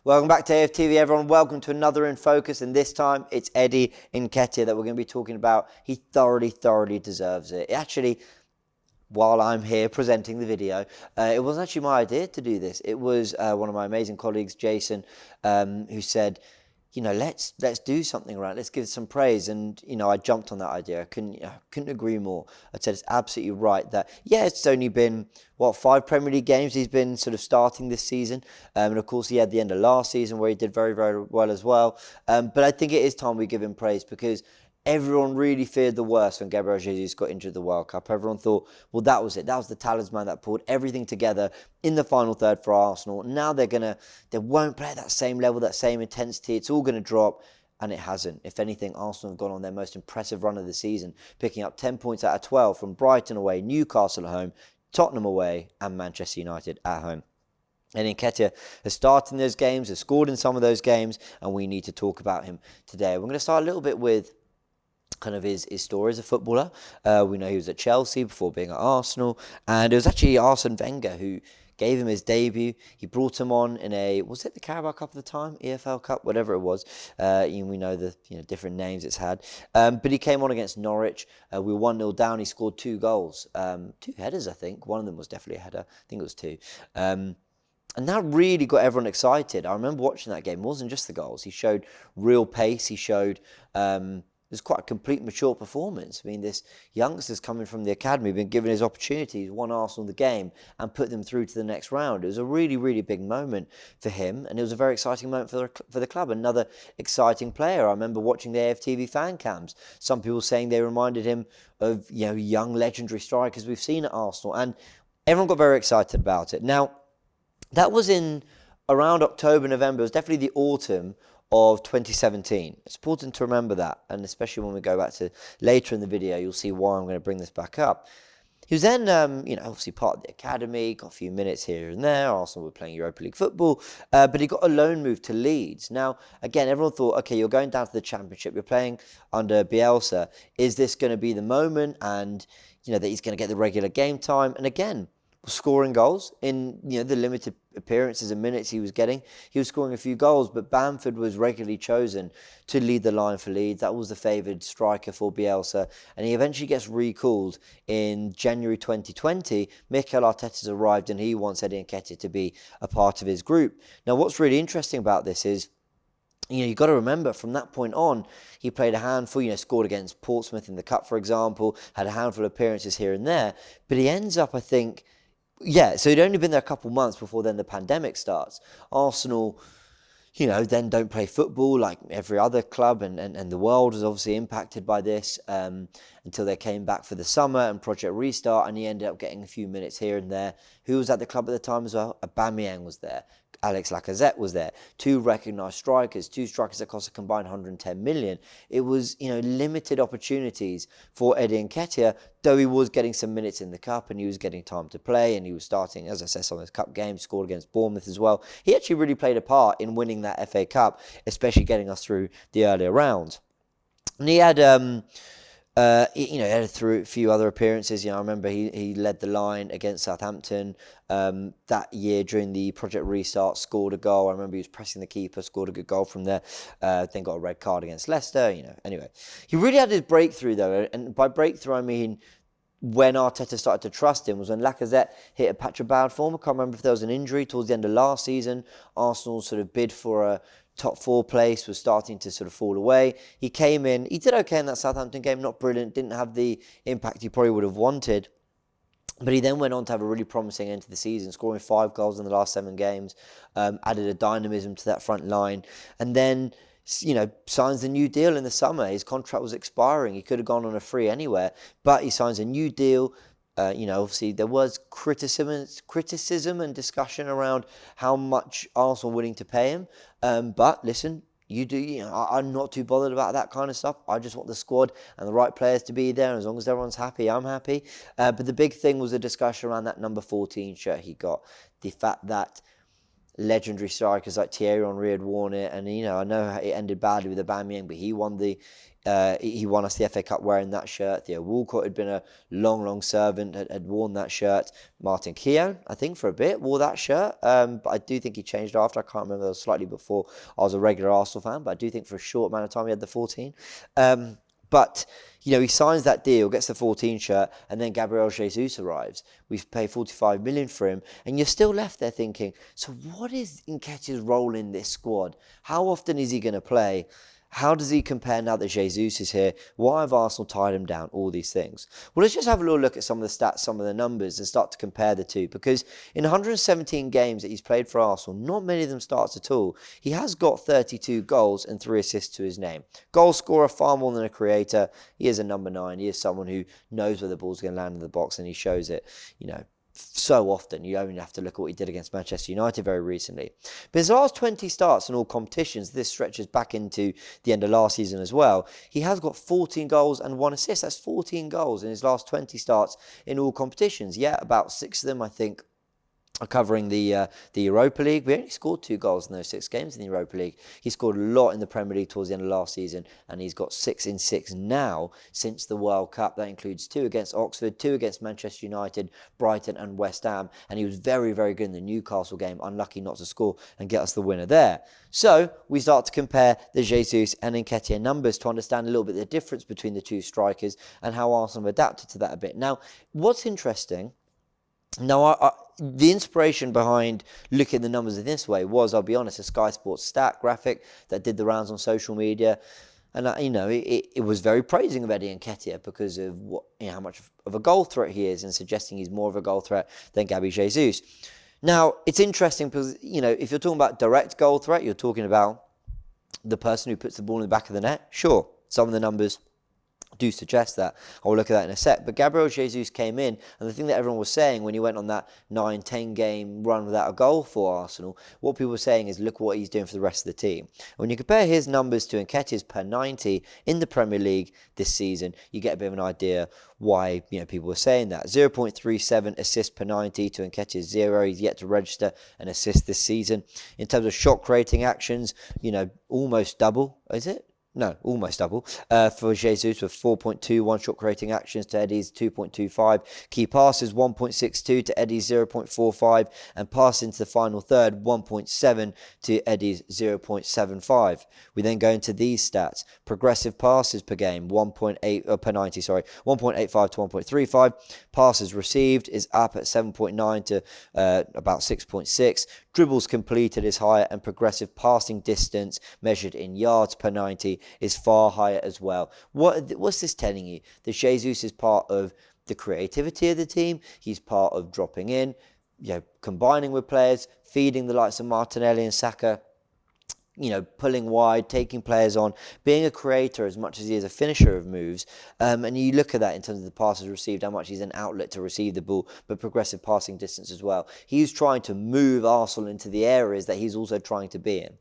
Welcome back to AFTV, everyone. Welcome to another In Focus, and this time it's Eddie Nketiah that we're going to be talking about. He thoroughly deserves it. Actually, while I'm here presenting the video, it wasn't actually my idea to do this. It was one of my amazing colleagues, Jason, who said, let's do something around it. Let's give it some praise. And, I jumped on that idea. I couldn't agree more. I said it's absolutely right that, it's only been, 5 Premier League games he's been sort of starting this season. And of course, he had the end of last season where he did very well as well. But I think it is time we give him praise because everyone really feared the worst when Gabriel Jesus got injured at the World Cup. Everyone thought, well, that was it. That was the talisman that pulled everything together in the final third for Arsenal. Now they won't play at that same level, that same intensity. It's all going to drop. And it hasn't. If anything, Arsenal have gone on their most impressive run of the season, picking up 10 points out of 12 from Brighton away, Newcastle at home, Tottenham away, and Manchester United at home. And Nketiah has started in those games, has scored in some of those games, and we need to talk about him today. We're going to start a little bit with kind of his story as a footballer. We know he was at Chelsea before being at Arsenal, and it was actually Arsene Wenger who gave him his debut. He brought him on in was it the Carabao Cup at the time? EFL Cup, whatever it was. We know the different names it's had. But he came on against Norwich. We were 1-0 down. He scored 2 goals. 2 headers, I think. One of them was definitely a header. I think it was 2. And that really got everyone excited. I remember watching that game. It wasn't just the goals. He showed real pace. He showed it was quite a complete, mature performance. I mean, this youngster's coming from the academy, been given his opportunities, won Arsenal the game, and put them through to the next round. It was a really big moment for him, and it was a very exciting moment for the club. Another exciting player. I remember watching the AFTV fan cams. Some people saying they reminded him of young legendary strikers we've seen at Arsenal, and everyone got very excited about it. Now, that was in around October, November. It was definitely the autumn of 2017. It's important to remember that, and especially when we go back to later in the video, you'll see why I'm going to bring this back up. He was then, obviously part of the academy, got a few minutes here and there. Arsenal were playing Europa League football, but he got a loan move to Leeds. Now, again, everyone thought, okay, you're going down to the Championship, you're playing under Bielsa. Is this going to be the moment? And, that he's going to get the regular game time. And again, scoring goals in the limited appearances and minutes he was getting. He was scoring a few goals, but Bamford was regularly chosen to lead the line for Leeds. That was the favoured striker for Bielsa, and he eventually gets recalled in January 2020. Mikel Arteta's arrived, and he wants Eddie Nketiah to be a part of his group. Now, what's really interesting about this is, you've got to remember, from that point on, he played a handful, scored against Portsmouth in the Cup, for example, had a handful of appearances here and there, but he ends up, I think, so he'd only been there a couple months before then the pandemic starts. Arsenal, then don't play football like every other club, and the world was obviously impacted by this until they came back for the summer and Project Restart, and he ended up getting a few minutes here and there. Who was at the club at the time as well? Aubameyang was there. Alex Lacazette was there. 2 recognised strikers, 2 strikers that cost a combined 110 million. It was, limited opportunities for Eddie Nketiah, though he was getting some minutes in the Cup and he was getting time to play, and he was starting, as I said, some of those Cup games, scored against Bournemouth as well. He actually really played a part in winning that FA Cup, especially getting us through the earlier rounds. And he had had through a few other appearances. I remember he led the line against Southampton that year during the Project Restart, scored a goal. I remember he was pressing the keeper, scored a good goal from there, then got a red card against Leicester. Anyway, he really had his breakthrough though, and by breakthrough I mean when Arteta started to trust him was when Lacazette hit a patch of bad form. I can't remember if there was an injury towards the end of last season. Arsenal's sort of bid for a top 4 place was starting to sort of fall away. He came in, he did okay in that Southampton game, not brilliant, didn't have the impact he probably would have wanted. But he then went on to have a really promising end to the season, scoring 5 goals in the last 7 games, added a dynamism to that front line, and then signs a new deal in the summer. His contract was expiring. He could have gone on a free anywhere, but he signs a new deal. Obviously there was criticism and discussion around how much Arsenal were willing to pay him. But listen, I'm not too bothered about that kind of stuff. I just want the squad and the right players to be there. And as long as everyone's happy, I'm happy. But the big thing was a discussion around that number 14 shirt he got. The fact that legendary strikers like Thierry Henry had worn it, and I know it ended badly with Aubameyang, but he won us the FA Cup wearing that shirt. Theo Walcott had been a long servant, had worn that shirt. Martin Keown, I think, for a bit, wore that shirt. But I do think he changed after. I can't remember, it was slightly before I was a regular Arsenal fan, but I do think for a short amount of time he had the 14. But he signs that deal, gets the 14 shirt, and then Gabriel Jesus arrives. We pay 45 million for him, and you're still left there thinking, so what is Nketiah's role in this squad? How often is he going to play? How does he compare now that Jesus is here? Why have Arsenal tied him down? All these things. Well, let's just have a little look at some of the stats, some of the numbers, and start to compare the two. Because in 117 games that he's played for Arsenal, not many of them starts at all. He has got 32 goals and 3 assists to his name. Goal scorer, far more than a creator. He is a number 9. He is someone who knows where the ball's going to land in the box, and he shows it, so often. You only have to look at what he did against Manchester United very recently. But his last 20 starts in all competitions, this stretches back into the end of last season as well, he has got 14 goals and 1 assist. That's 14 goals in his last 20 starts in all competitions. Yeah, about 6 of them, I think, are covering the Europa League. We only scored 2 goals in those 6 games in the Europa League. He scored a lot in the Premier League towards the end of last season, and he's got 6 in 6 now since the World Cup. That includes 2 against Oxford, 2 against Manchester United, Brighton and West Ham, and he was very, very good in the Newcastle game, unlucky not to score and get us the winner there. So we start to compare the Jesus and Nketiah numbers to understand a little bit the difference between the two strikers and how Arsenal have adapted to that a bit. Now, what's interesting, the inspiration behind looking at the numbers in this way was, I'll be honest, a Sky Sports stat graphic that did the rounds on social media. And, it was very praising of Eddie Nketiah because of how much of a goal threat he is, and suggesting he's more of a goal threat than Gabby Jesus. Now, it's interesting because, if you're talking about direct goal threat, you're talking about the person who puts the ball in the back of the net. Sure, some of the numbers do suggest that. I'll look at that in a sec. But Gabriel Jesus came in, and the thing that everyone was saying when he went on that 9-10 game run without a goal for Arsenal, what people were saying is, look what he's doing for the rest of the team. When you compare his numbers to Nketiah's per 90 in the Premier League this season, you get a bit of an idea why people were saying that. 0.37 assists per 90 to Nketiah's 0. He's yet to register an assist this season. In terms of shot creating actions, almost double, is it? No, almost double for Jesus, with 4.21 shot creating actions to Eddie's 2.25. Key passes 1.62 to Eddie's 0.45, and pass into the final third 1.7 to Eddie's 0.75. We then go into these stats. Progressive passes per game, per 90, 1.85 to 1.35. Passes received is up at 7.9 to about 6.6. Dribbles completed is higher, and progressive passing distance measured in yards per 90 is far higher as well. What's this telling you? That Jesus is part of the creativity of the team. He's part of dropping in, combining with players, feeding the likes of Martinelli and Saka, pulling wide, taking players on, being a creator as much as he is a finisher of moves. And you look at that in terms of the passes received, how much he's an outlet to receive the ball, but progressive passing distance as well. He's trying to move Arsenal into the areas that he's also trying to be in.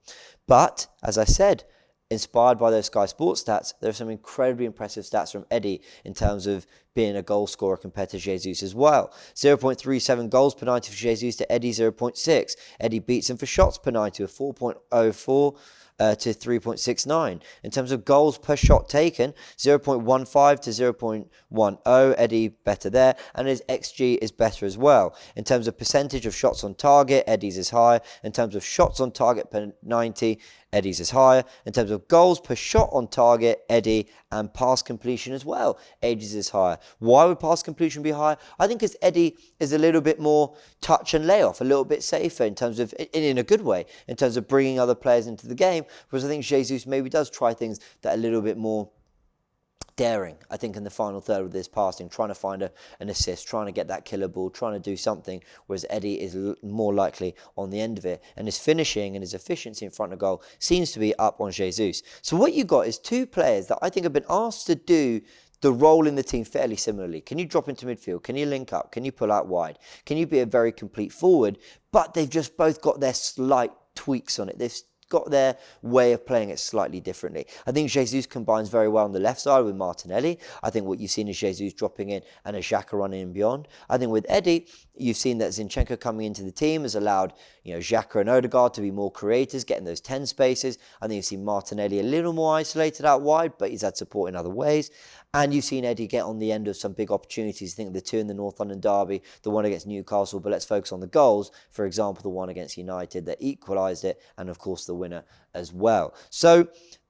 But, as I said, inspired by those Sky Sports stats, there are some incredibly impressive stats from Eddie in terms of being a goal scorer compared to Jesus as well. 0.37 goals per 90 for Jesus to Eddie 0.6. Eddie beats him for shots per 90 with 4.04 to 3.69. In terms of goals per shot taken, 0.15 to 0.10. Eddie better there, and his XG is better as well. In terms of percentage of shots on target, Eddie's is higher. In terms of shots on target per 90, Eddie's is higher. In terms of goals per shot on target, Eddie, and pass completion as well, Eddie's is higher. Why would pass completion be higher? I think because Eddie is a little bit more touch and layoff, a little bit safer in terms of, in a good way, in terms of bringing other players into the game, whereas I think Jesus maybe does try things that are a little bit more daring, I think, in the final third with his passing, trying to find an assist, trying to get that killer ball, trying to do something, whereas Eddie is more likely on the end of it. And his finishing and his efficiency in front of goal seems to be up on Jesus. So what you got is 2 players that I think have been asked to do the role in the team fairly similarly. Can you drop into midfield? Can you link up? Can you pull out wide? Can you be a very complete forward? But they've just both got their slight tweaks on it. They've got their way of playing it slightly differently. I think Jesus combines very well on the left side with Martinelli. I think what you've seen is Jesus dropping in and a Xhaka running in beyond. I think with Eddie, You've seen that Zinchenko coming into the team has allowed, Xhaka and Odegaard to be more creators, getting those 10 spaces. I think you've seen Martinelli a little more isolated out wide, but he's had support in other ways. And you've seen Eddie get on the end of some big opportunities. I think the two in the North London derby, the one against Newcastle, but let's focus on the goals. For example, the one against United that equalised it, and of course the winner as well. So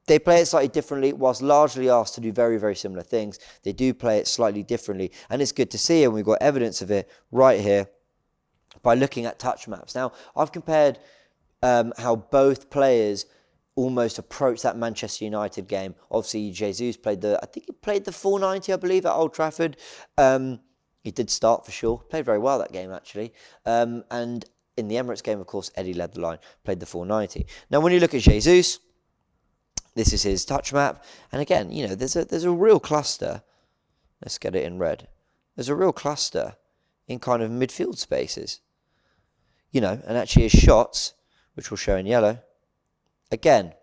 they play it slightly differently, whilst largely asked to do very, very similar things. They do play it slightly differently, and it's good to see, and we've got evidence of it right here by looking at touch maps. Now, I've compared how both players almost approached that Manchester United game. Obviously, Jesus played the 490, I believe, at Old Trafford. He did start for sure, played very well that game actually, and in the Emirates game, of course, Eddie led the line, played the 490. Now, when you look at Jesus, this is his touch map. And again, there's a real cluster. Let's get it in red. There's a real cluster in kind of midfield spaces. And actually his shots, which we'll show in yellow, again,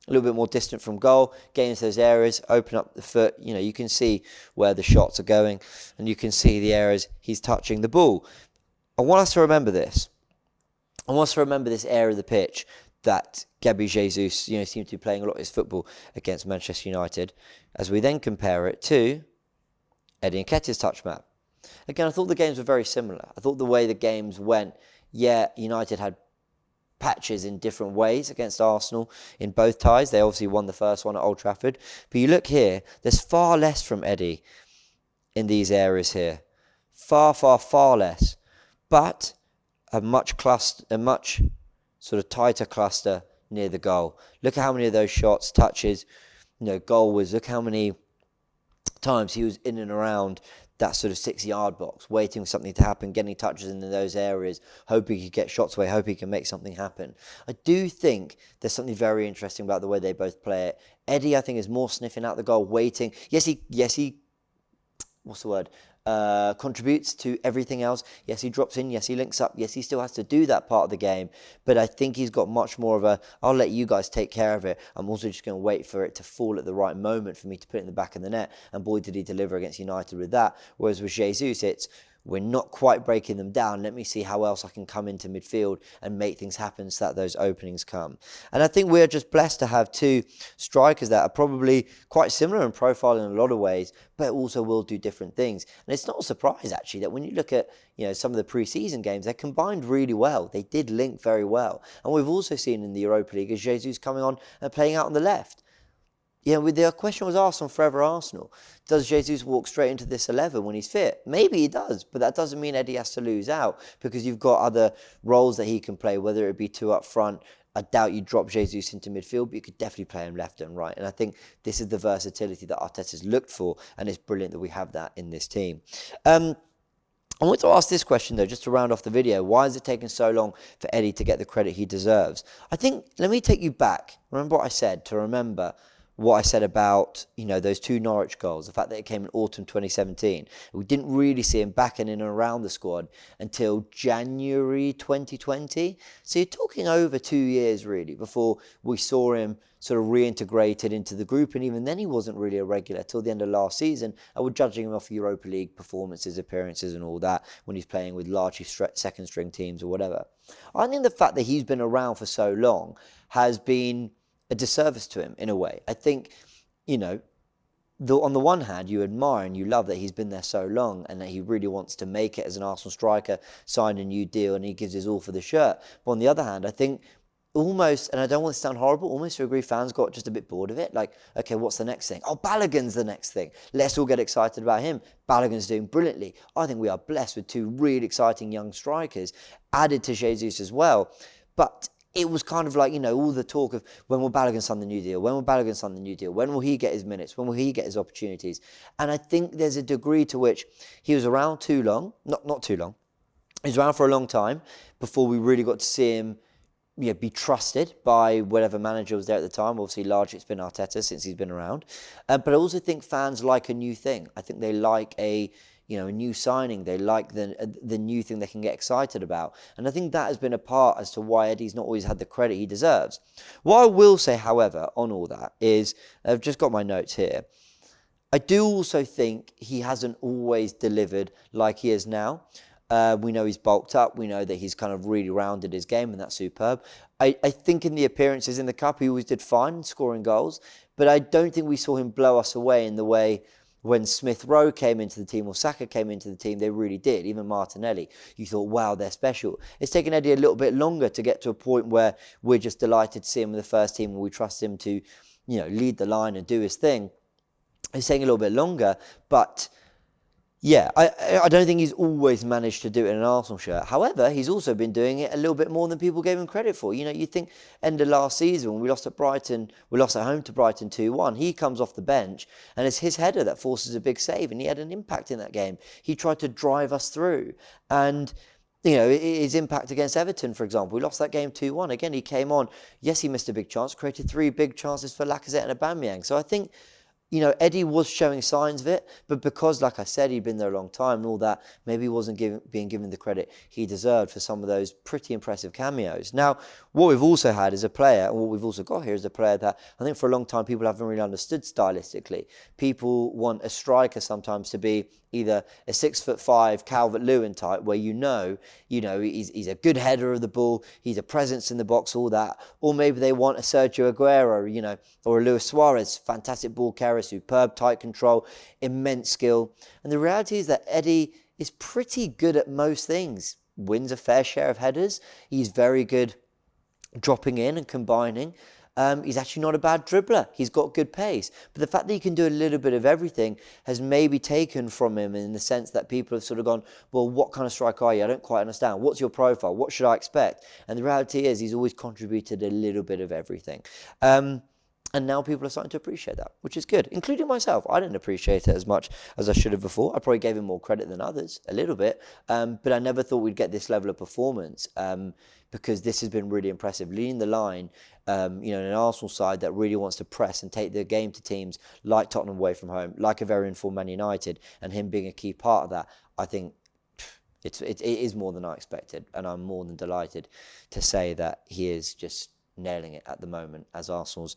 a little bit more distant from goal, getting into those areas, open up the foot. You can see where the shots are going, and you can see the areas he's touching the ball. I want us to remember this. I want us to remember this area of the pitch that Gabi Jesus, seemed to be playing a lot of his football against Manchester United, as we then compare it to Eddie Nketiah's touch map. Again, I thought the games were very similar. I thought the way the games went, United had patches in different ways against Arsenal in both ties. They obviously won the first one at Old Trafford. But you look here, there's far less from Eddie in these areas here. Far, far, far less. But a much sort of tighter cluster near the goal. Look at how many of those shots, touches, goal was. Look how many times he was in and around that sort of 6-yard box, waiting for something to happen, getting touches in those areas, hoping he could get shots away, hoping he can make something happen. I do think there's something very interesting about the way they both play it. Eddie, I think, is more sniffing out the goal, waiting. Yes, he what's the word? Contributes to everything else. Yes, he drops in. Yes, he links up. Yes, he still has to do that part of the game. But I think he's got much more of a, I'll let you guys take care of it. I'm also just going to wait for it to fall at the right moment for me to put it in the back of the net. And boy, did he deliver against United with that. Whereas with Jesus, it's, we're not quite breaking them down. Let me see how else I can come into midfield and make things happen so that those openings come. And I think we're just blessed to have two strikers that are probably quite similar in profile in a lot of ways, but also will do different things. And it's not a surprise, actually, that when you look at some of the pre-season games, they combined really well. They did link very well. And we've also seen in the Europa League as Jesus coming on and playing out on the left. The question was asked on Forever Arsenal, does Jesus walk straight into this 11 when he's fit? Maybe he does, but that doesn't mean Eddie has to lose out, because you've got other roles that he can play, whether it be two up front. I doubt you drop Jesus into midfield, but you could definitely play him left and right. And I think this is the versatility that Arteta's looked for, and it's brilliant that we have that in this team. I want to ask this question, though, just to round off the video. Why has it taken so long for Eddie to get the credit he deserves? I think, let me take you back. Remember what I said, to remember what I said about, those two Norwich goals, the fact that it came in autumn 2017. We didn't really see him back in and around the squad until January 2020. So you're talking over 2 years, really, before we saw him sort of reintegrated into the group. And even then he wasn't really a regular till the end of last season. I was judging him off Europa League performances, appearances and all that when he's playing with largely second string teams or whatever. I think the fact that he's been around for so long has been a disservice to him in a way. I think, on the one hand, you admire and you love that he's been there so long and that he really wants to make it as an Arsenal striker, sign a new deal, and he gives his all for the shirt. But on the other hand, I think almost, and I don't want to sound horrible, almost to agree, fans got just a bit bored of it. Like, okay, what's the next thing? Oh, Balogun's the next thing. Let's all get excited about him. Balogun's doing brilliantly. I think we are blessed with two really exciting young strikers, added to Jesus as well. But it was kind of like, all the talk of when will Balogun sign the new deal? When will Balogun sign the new deal? When will he get his minutes? When will he get his opportunities? And I think there's a degree to which he was around too long. Not too long. He was around for a long time before we really got to see him be trusted by whatever manager was there at the time. Obviously, largely it's been Arteta since he's been around. But I also think fans like a new thing. I think they like a new signing. They like the new thing they can get excited about. And I think that has been a part as to why Eddie's not always had the credit he deserves. What I will say, however, on all that is, I've just got my notes here, I do also think he hasn't always delivered like he is now. We know he's bulked up. We know that he's kind of really rounded his game, and that's superb. I think in the appearances in the Cup, he always did fine scoring goals, but I don't think we saw him blow us away in the way when Smith Rowe came into the team or Saka came into the team. They really did. Even Martinelli, you thought, wow, they're special. It's taken Eddie a little bit longer to get to a point where we're just delighted to see him in the first team and we trust him to, lead the line and do his thing. It's taking a little bit longer, but yeah, I don't think he's always managed to do it in an Arsenal shirt. However, he's also been doing it a little bit more than people gave him credit for. You think end of last season when we lost at Brighton, we lost at home to Brighton 2-1. He comes off the bench and it's his header that forces a big save, and he had an impact in that game. He tried to drive us through, and his impact against Everton, for example, we lost that game 2-1. Again, he came on. Yes, he missed a big chance, created 3 big chances for Lacazette and Aubameyang. So I think, Eddie was showing signs of it, but because, like I said, he'd been there a long time and all that, maybe he wasn't being given the credit he deserved for some of those pretty impressive cameos. Now, what we've also had is a player, and what we've also got here is a player that I think for a long time people haven't really understood stylistically. People want a striker sometimes to be either a 6'5" Calvert-Lewin type, where he's a good header of the ball, he's a presence in the box, all that, or maybe they want a Sergio Aguero, or a Luis Suarez, fantastic ball carrier, superb tight control, immense skill. And the reality is that Eddie is pretty good at most things. Wins a fair share of headers. He's very good dropping in and combining. He's actually not a bad dribbler. He's got good pace. But the fact that he can do a little bit of everything has maybe taken from him in the sense that people have sort of gone, well, what kind of striker are you? I don't quite understand. What's your profile? What should I expect? And the reality is he's always contributed a little bit of everything. And now people are starting to appreciate that, which is good, including myself. I didn't appreciate it as much as I should have before. I probably gave him more credit than others, a little bit. But I never thought we'd get this level of performance because this has been really impressive. Leading the line, in an Arsenal side that really wants to press and take the game to teams like Tottenham away from home, like a very informed Man United, and him being a key part of that, I think it is more than I expected. And I'm more than delighted to say that he is just nailing it at the moment as Arsenal's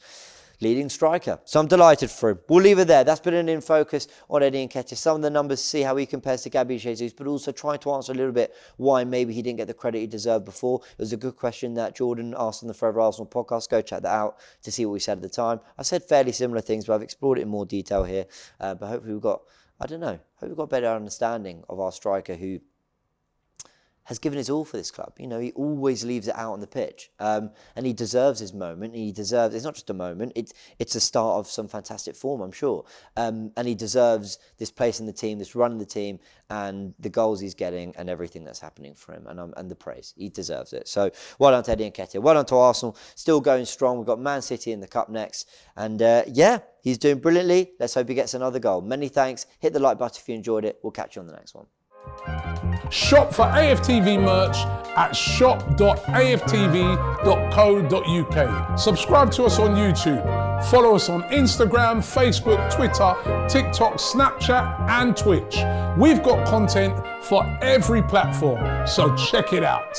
leading striker. So I'm delighted for him. We'll leave it there. That's been an in focus on Eddie Nketiah. Some of the numbers, see how he compares to Gabi Jesus, but also trying to answer a little bit why maybe he didn't get the credit he deserved before. It was a good question that Jordan asked on the Forever Arsenal podcast. Go check that out to see what we said at the time. I said fairly similar things, but I've explored it in more detail here. But hopefully we've got a better understanding of our striker who has given his all for this club. He always leaves it out on the pitch. And he deserves his moment. It's not just a moment, it's the start of some fantastic form, I'm sure. And he deserves this place in the team, this run in the team, and the goals he's getting and everything that's happening for him, and the praise. He deserves it. So well done to Eddie Nketiah. Well done to Arsenal. Still going strong. We've got Man City in the Cup next. And he's doing brilliantly. Let's hope he gets another goal. Many thanks. Hit the like button if you enjoyed it. We'll catch you on the next one. Shop for AFTV merch at shop.aftv.co.uk. Subscribe to us on YouTube. Follow us on Instagram, Facebook, Twitter, TikTok, Snapchat and Twitch. We've got content for every platform, so check it out.